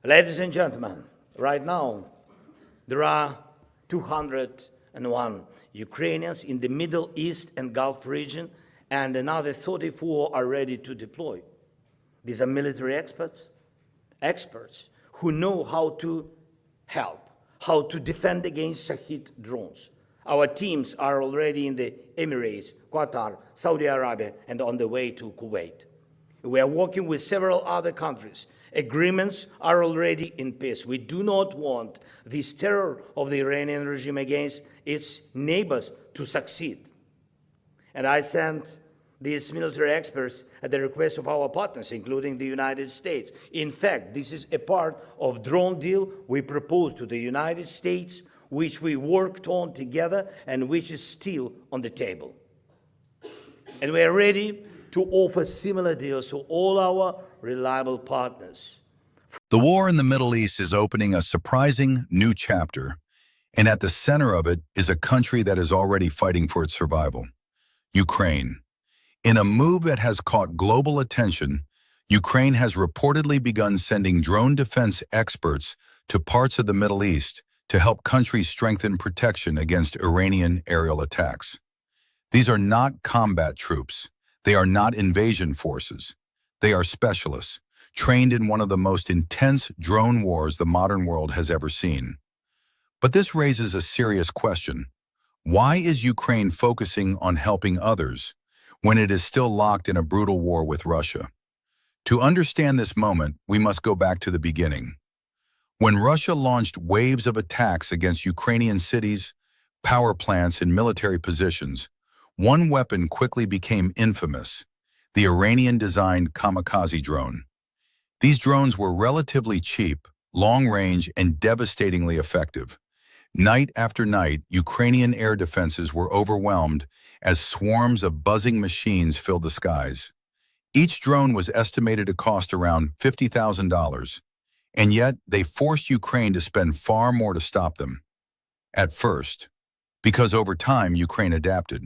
Ladies and gentlemen, right now there are 201 Ukrainians in the Middle East and Gulf region, and another 34 are ready to deploy. These are military experts who know how to help, how to defend against Shahid drones. Our teams are already in the Emirates, Qatar, Saudi Arabia, and on the way to Kuwait. We are working with several other countries. Agreements are already in place. We do not want this terror of the Iranian regime against its neighbors to succeed. And I sent these military experts at the request of our partners, including the United States. In fact, this is a part of drone deal we proposed to the United States, which we worked on together and which is still on the table. And we are ready to offer similar deals to all our reliable partners. The war in the Middle East is opening a surprising new chapter, and at the center of it is a country that is already fighting for its survival: Ukraine. In a move that has caught global attention, Ukraine has reportedly begun sending drone defense experts to parts of the Middle East to help countries strengthen protection against Iranian aerial attacks. These are not combat troops. They are not invasion forces. They are specialists, trained in one of the most intense drone wars the modern world has ever seen. But this raises a serious question. Why is Ukraine focusing on helping others when it is still locked in a brutal war with Russia? To understand this moment, we must go back to the beginning. When Russia launched waves of attacks against Ukrainian cities, power plants, and military positions, one weapon quickly became infamous: the Iranian-designed kamikaze drone. These drones were relatively cheap, long-range, and devastatingly effective. Night after night, Ukrainian air defenses were overwhelmed as swarms of buzzing machines filled the skies. Each drone was estimated to cost around $50,000, and yet they forced Ukraine to spend far more to stop them. At first, because over time Ukraine adapted.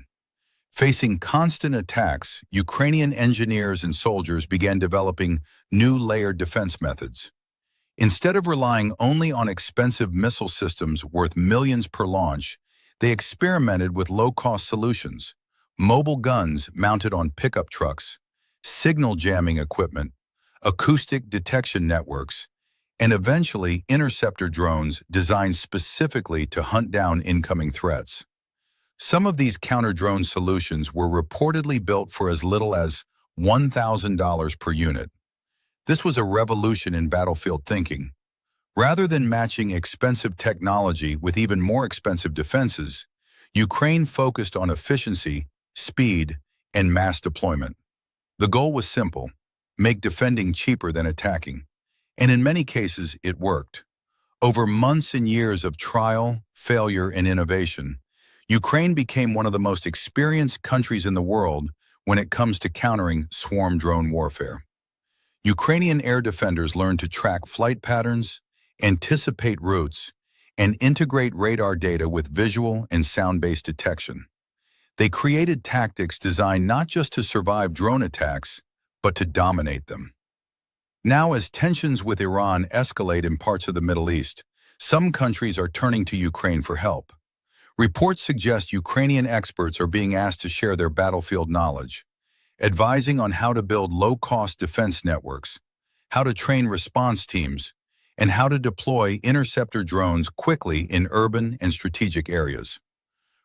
Facing constant attacks, Ukrainian engineers and soldiers began developing new layered defense methods. Instead of relying only on expensive missile systems worth millions per launch, they experimented with low-cost solutions: mobile guns mounted on pickup trucks, signal jamming equipment, acoustic detection networks, and eventually interceptor drones designed specifically to hunt down incoming threats. Some of these counter-drone solutions were reportedly built for as little as $1,000 per unit. This was a revolution in battlefield thinking. Rather than matching expensive technology with even more expensive defenses, Ukraine focused on efficiency, speed, and mass deployment. The goal was simple: make defending cheaper than attacking. And in many cases, it worked. Over months and years of trial, failure, and innovation, Ukraine became one of the most experienced countries in the world when it comes to countering swarm drone warfare. Ukrainian air defenders learned to track flight patterns, anticipate routes, and integrate radar data with visual and sound-based detection. They created tactics designed not just to survive drone attacks, but to dominate them. Now, as tensions with Iran escalate in parts of the Middle East, some countries are turning to Ukraine for help. Reports suggest Ukrainian experts are being asked to share their battlefield knowledge, advising on how to build low-cost defense networks, how to train response teams, and how to deploy interceptor drones quickly in urban and strategic areas.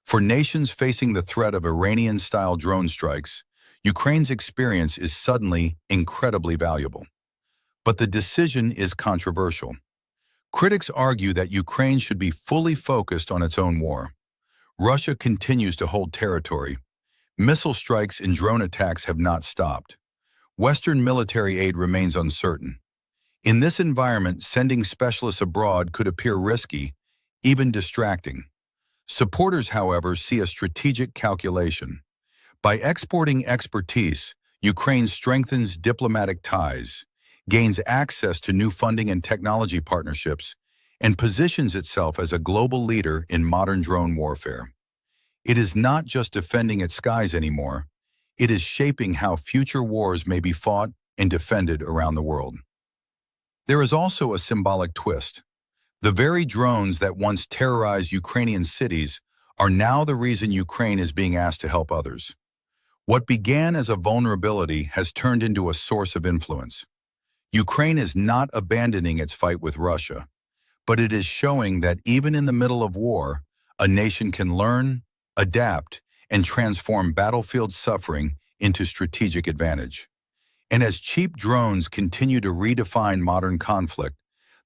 For nations facing the threat of Iranian-style drone strikes, Ukraine's experience is suddenly incredibly valuable. But the decision is controversial. Critics argue that Ukraine should be fully focused on its own war. Russia continues to hold territory. Missile strikes and drone attacks have not stopped. Western military aid remains uncertain. In this environment, sending specialists abroad could appear risky, even distracting. Supporters, however, see a strategic calculation. By exporting expertise, Ukraine strengthens diplomatic ties, gains access to new funding and technology partnerships, and positions itself as a global leader in modern drone warfare. It is not just defending its skies anymore, it is shaping how future wars may be fought and defended around the world. There is also a symbolic twist. The very drones that once terrorized Ukrainian cities are now the reason Ukraine is being asked to help others. What began as a vulnerability has turned into a source of influence. Ukraine is not abandoning its fight with Russia, but it is showing that even in the middle of war, a nation can learn, adapt, and transform battlefield suffering into strategic advantage. And as cheap drones continue to redefine modern conflict,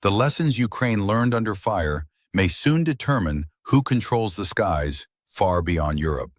the lessons Ukraine learned under fire may soon determine who controls the skies far beyond Europe.